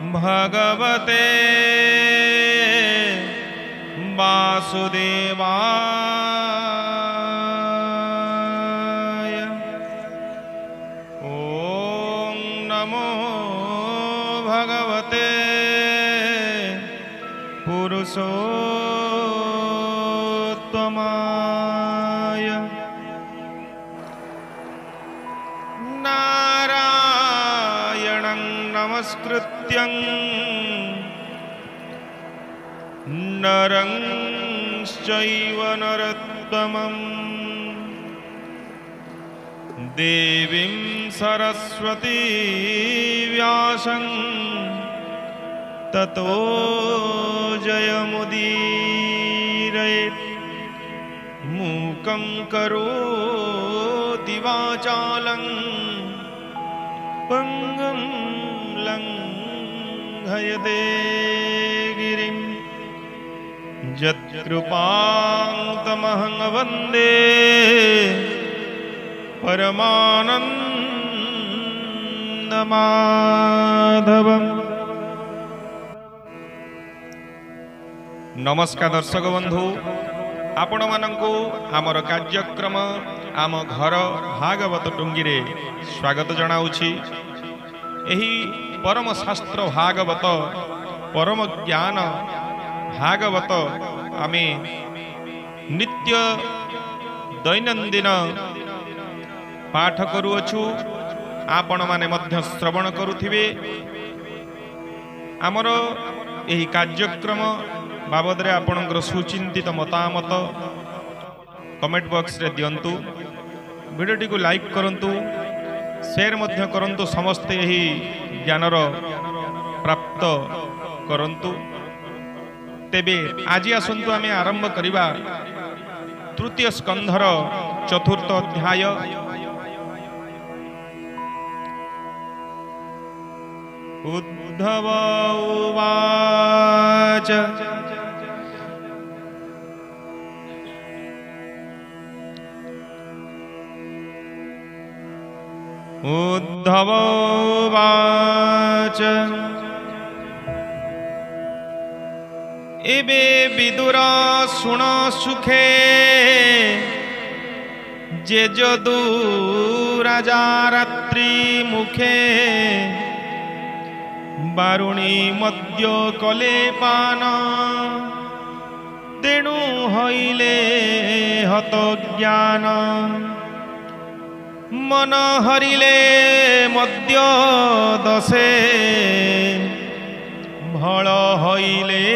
भगवते वासुदेवाय। ओम नमो भगवते पुरुषोत्तमाय। नारायणं नमस्कृत्यं नरं चैव नरोत्तमं देवीं सरस्वती व्यासं ततो जयमुदीरयेत्। मूकं करोति वाचालं पंगुं लङ्घयते गिरिं। यत्कृपां तमहं वन्दे परमानन्दमाधवम्। नमस्कार दर्शक बंधु, आपण मानंकु आमर कार्यक्रम आम घर भागवत टुंगी रे स्वागत जनाउछि। एही परम शास्त्र भागवत परम ज्ञान भागवत आमे नित्य दैनंदिन पाठ करूअछु। आपण माने मध्य श्रवण करुथिबे। आमर एही कार्यक्रम बाबद रे आपणकर सुचिंतित मतामत कमेंट बॉक्स रे दियंतु। वीडियोटी को लाइक करंतु, शेयर मध्य करंतु, समस्ते एही ज्ञानर प्राप्त करंतु। तेबे आज आसंतु आमे आरंभ करिबा तृतीय स्कंधर चतुर्थ अध्याय। उद्धव उवाच उद्धव उवाच एबे विदुर शुण सुखे जे जदु राजा रात्रि मुखे बारुणी मद्य कले पान तेणु हईले हत ज्ञान मन हरिले मद्य दशे भल हईले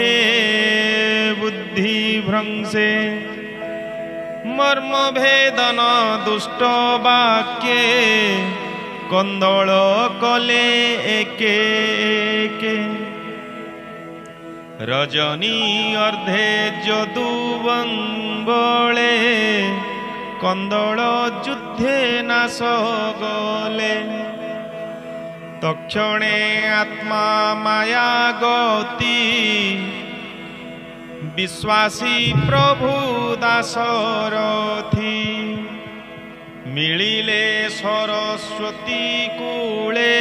बुद्धि भ्रंशे मर्म भेदन दुष्ट वाक्ये कंदल कले एके एके रजनी अर्धे जदुवंबले कंदल युद्धे नाश गले तक्षणे आत्मा माया गति विश्वासी प्रभु दासरथी मिलिले सरस्वती कूले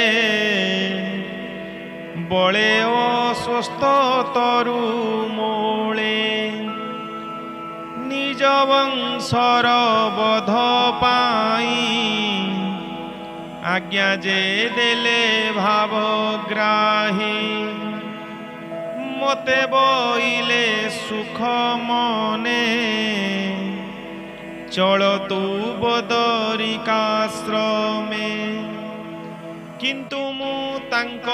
बले अस्वस्थ तरु मूले निज वंशर बध पाई आज्ञा जे देले भावग्राही मते बोइले सुख मने चलतु बदरिकाश्रमे किंतु मु तांक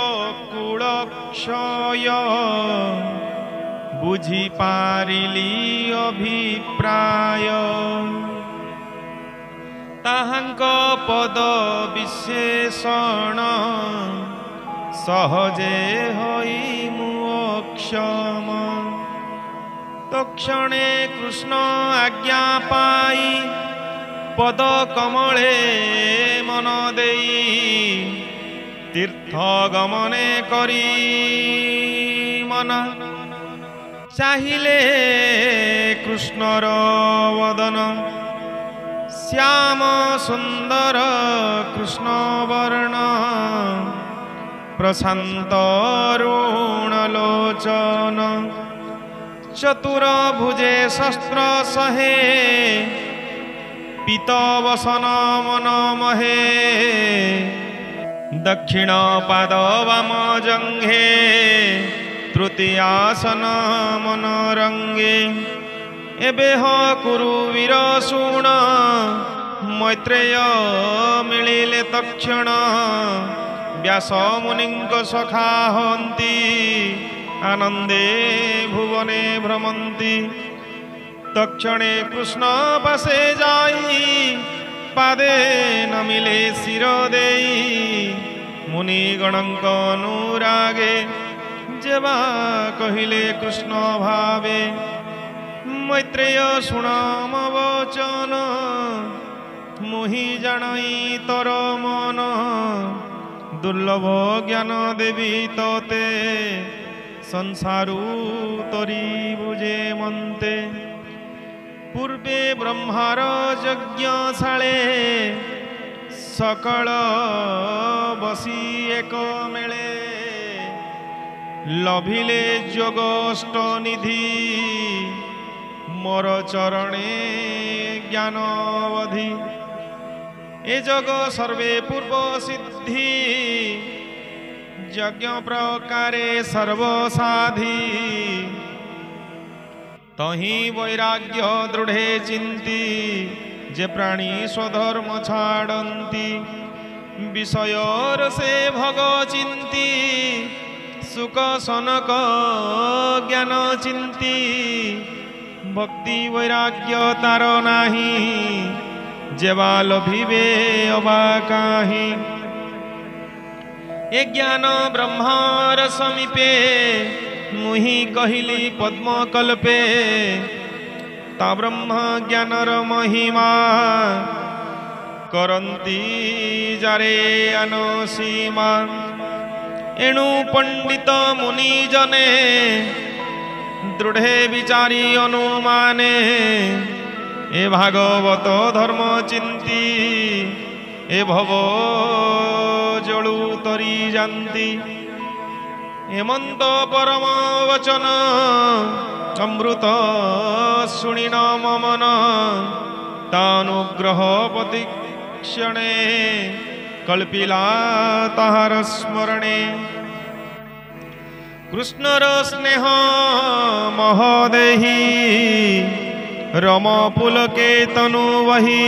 कुलक्षय बुझी पारिली अभिप्राय ताहांक पद विशेषण सहजे होई मु अक्षम तक्षणे कृष्ण आज्ञा पाई पद कमले मन देई तीर्थ गमने करी मन चाहिले कृष्णर वदन श्याम सुंदर कृष्ण वर्ण प्रशांत रुणलोचन चतुर्भुजे शस्त्र सहे पीतवसन मन महे दक्षिण पाद वाम जंघे तृतीयासन मन रंगे एबे ह कुरु वीर शुण मैत्रेय मिलिले तक्षण व्यास मुनिंक सखा हन्ति आनंदे भुवने भ्रमंती तक्षणे कृष्ण पासे जाई पादे नमिले शिर देई मुनिगणक अनुरागे जेबा कहिले कृष्ण भावे मैत्रेय शुण मम वचन मुहि जानई तर मन दुर्लभ ज्ञान देवी तोते संसारू तरी बुझे मंते पूर्वे ब्रह्मार यज्ञशाळे सकल बसी एक मेले लभिले जोगष्ट निधि मोर चरणे ज्ञानवधि ए जग सर्वे पूर्व सिद्धि यज्ञ प्रकारे सर्वसाधि तही वैराग्य दृढ़े चिंती जे प्राणी स्वधर्म छाड़ती विषयर से भग चिंती सुख सनक ज्ञान चिंती भक्ति वैराग्य तार नाही जेबा लभिबे अबा काहि ए ज्ञान ब्रह्मार समीपे मुहि कहिली पद्म कल्पे ता ब्रह्म ज्ञानर महिमा करंती जारे अनसीमा एणु पंडित मुनि जने दृढ़े विचारी अनुमाने ए भागवत धर्म चिंती ए भव जलू तरी जानती हेमंत परम वचन अमृत शुणिन ममन तानुग्रह प्रतीक्षणे कल्पिला ताहार स्मरणे कृष्णर स्नेह महदेही रम पुलके तनु वही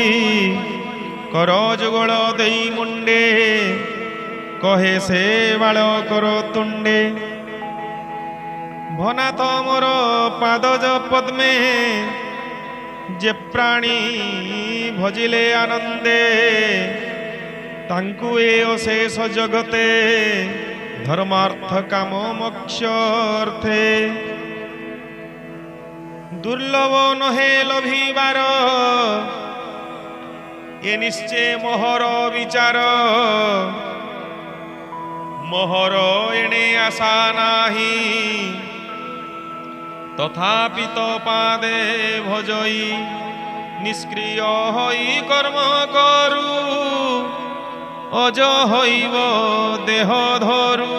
कर जुगल देई मुंडे कहे से बाल कर तुंडे भनाथ मोर पादज पद्मे जे प्राणी भजिले आनंदे तांकु ए अशेष जगते धर्मार्थ काम मोक्ष अर्थे दुर्लभ नहे लभिबार ए निश्चय मोहर विचार मोहर एणे आशा नाही तथापि तो पादे भजई निष्क्रिय होई कर्म करू अज हईब देह धरू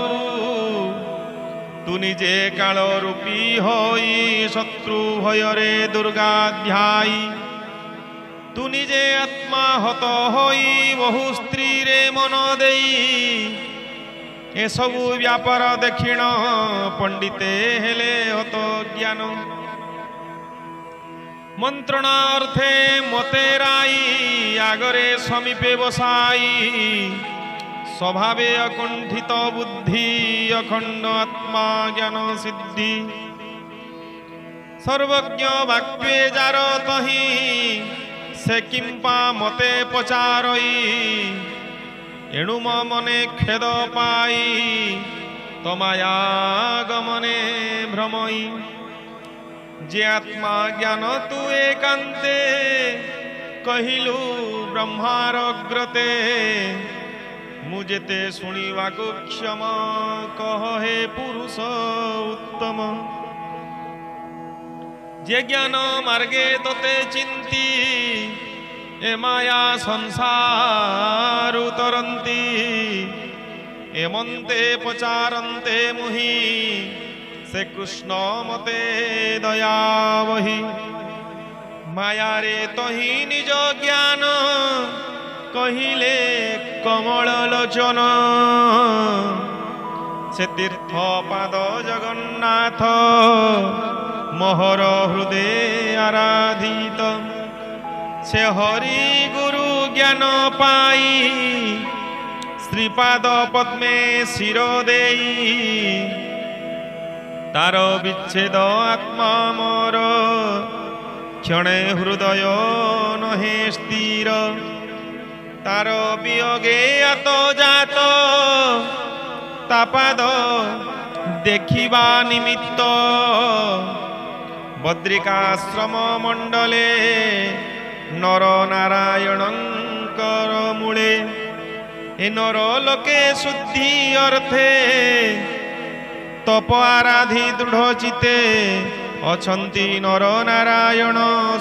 तु निजे काल रूपी होई शत्रु भयरे दुर्गाध्यायी तु निजे आत्मा हत होई बहु स्त्री रे मन देई ए सबु व्यापार देखिण पंडिते हेले हत ज्ञान मंत्रणा अर्थे मते राई आगरे समीपे बसाई स्वभावे अकुंठित बुद्धि अखंड आत्मा ज्ञान सिद्धि सर्वज्ञ वाक्ये जार तही से किंपा मते पचारई एणु मने खेद पाई तमाया गमने भ्रमई जे आत्मा ज्ञान तु एकांते कहिलु ब्रह्मारग्रते मुझेते शुणिवाकु क्षम कह हे पुरुष उत्तम जे ज्ञान मार्गे तोते चिंती ए माया संसार तरंती एमंते पचारंते मुहि से कृष्ण मते दया वही माया रे तही निज ज्ञान कहिले कमल लोचन से तीर्थ पाद जगन्नाथ मोहर हृदय आराधित से हरि गुरु ज्ञान पाई श्रीपाद पद्मे शिर देई तार विच्छेद आत्मा मोर क्षणे हृदय नहे स्थिर तार वियोगे आत जात तापाद देखिबा निमित्त बद्रिकाश्रम मंडले नर नारायणंकर मूले ए नर लोके शुद्धि अर्थे तप आराधि दृढ़ चिते अछंती नर नारायण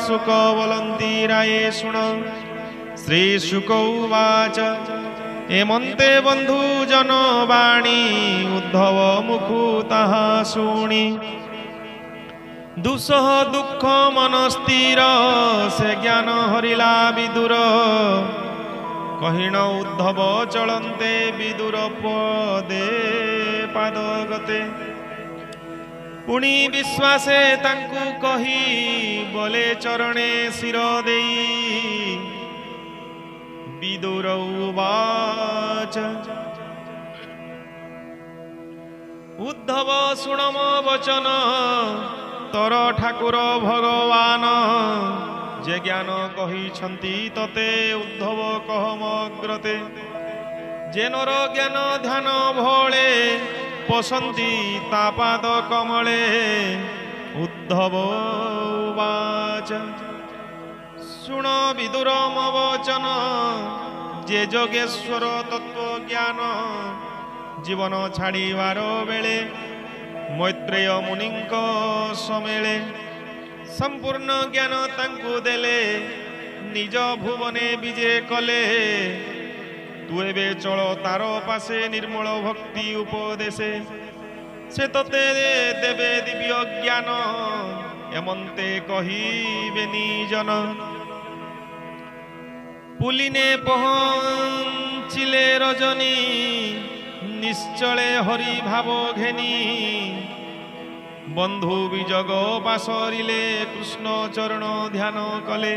सुख बोलंती राये शुण श्री शुक उवाच एमंते बंधु जन वाणी उद्धव मुखु ताहा शुणी दुसह दुख मन स्थिर से ज्ञान हरिला विदुर कहिण उद्धव चलंते विदुर पदे पादगते पुणी विश्वासे तांकु कही बोले चरणे शिर देई विदुर उवाच उद्धव शुण मो वचन तोर ठाकुर भगवान जे ज्ञान कही छंती तते उद्धव कहम अग्रते जे नर ज्ञान ध्यान भोले पसंती तापाद कमले उद्धव उवाच शुण विदुर मो वचन जे जोगेश्वर तत्व ज्ञान जीवन छाड़ीवार बेले मैत्रेय मुनिंक समेले संपूर्ण ज्ञान तांकु देले निज भुवने विजे कले तु एबे चल तार पासे निर्मल भक्ति उपदेशे से तते देवे दिव्य ज्ञान एमंते कहिबे निजन पुलिने पहुँचिले रजनी निश्चले हरि भाव घेनी बंधु विजग बासरिले कृष्ण चरण ध्यान कले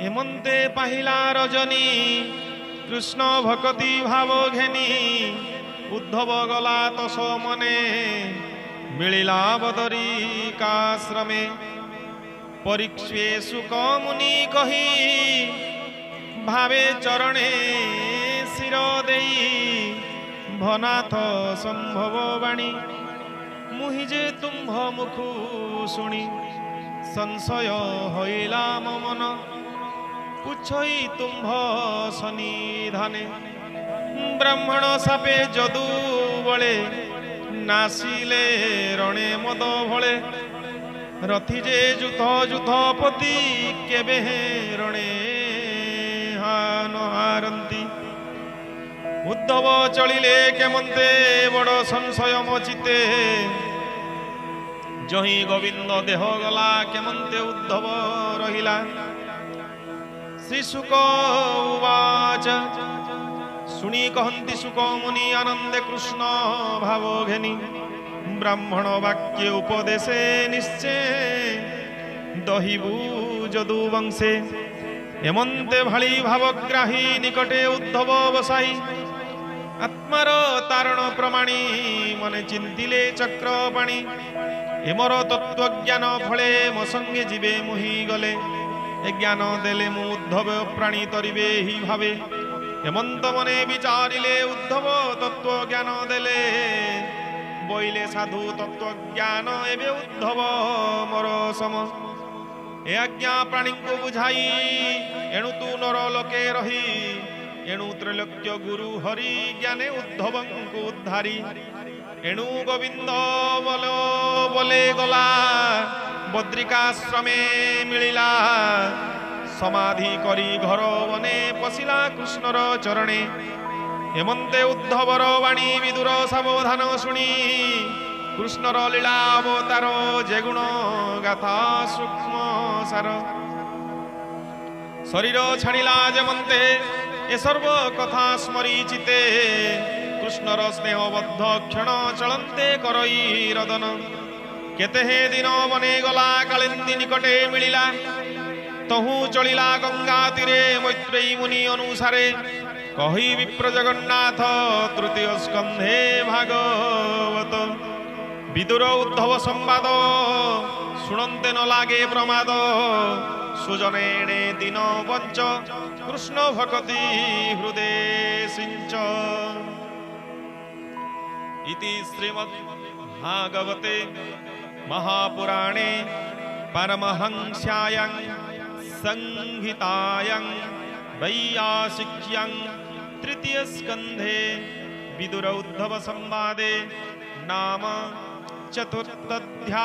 एमंते पाहिला रजनी कृष्ण भक्ति भाव घेनी उद्धव गला तस मने मिलिला बदरिकाश्रमे परीक्षे सुक मुनि कही भावे चरणे शिर देई भनाथ संभव वाणी मुहि जे तुम्भ मुखु शुणी संशय होइला मन पुछई तुम्भ सनिधाने ब्राह्मण सापे जदू बळे नासिले रणे मद भळे रथी जे जुथ जुथपति केबे रणे हारंती उद्धव चलिले केमंते बड़ संशय मचिते जही गोविंद देह गला केमंते उद्धव रहिला श्री शुक उवाच शुणी कहंती शुक मुनि आनंदे कृष्ण भाव घेनी ब्राह्मण वाक्य उपदेशे निश्चय दहिबु जदु वंशे एमंते भाली भावग्राही निकटे उद्धव बसाई आत्मार तारण प्रमाणी मने चिंतिले चक्रपाणी एमर तत्वज्ञान फले मो संगे जीवे मोहि गले ए ज्ञान देले मु उद्धव प्राणी तरिबे ही भावे हेमंत मने विचारिले उद्धव तत्व ज्ञान देले बोइले साधु तत्व ज्ञान एबे उद्धव मोर सम ए आज्ञा प्राणी को बुझाई एणु तू नर लोके रही एणु त्रैलोक्य गुरु हरि ज्ञाने उद्धव को उद्धारी एणु गोविंद बोलो बोले गला बद्रिकाश्रमे मिलिला समाधि करी घर बने पशिला कृष्णर चरणे हेमंते उद्धवर वाणी विदुर सावधान शुणी कृष्णर लीला अवतार जे गुण गाथा सूक्ष्म सार शरीर छाड़ा जेमंते ए सर्व कथा स्मरी चिते कृष्णर स्नेहबद्ध क्षण चलते करई रदन केते हे दिन बने गला कालिंदी निकटे मिलिला तहु चलिला गंगा तीरे मैत्रेयी मुनि अनुसारे कही विप्र जगन्नाथ तृतीय स्कंधे भागवत विदुर उद्धव संवाद शुणंते न लागे प्रमाद सुजनेणे दिन वंच कृष्ण भक्ति हृदय सिंच इति श्रीमद् भागवते महापुराणे परमहंस्यायां संहितायां वैयासिक्यां तृतीय स्कंधे विदुर उद्धव संवादे नाम चतुर्थाध्याय।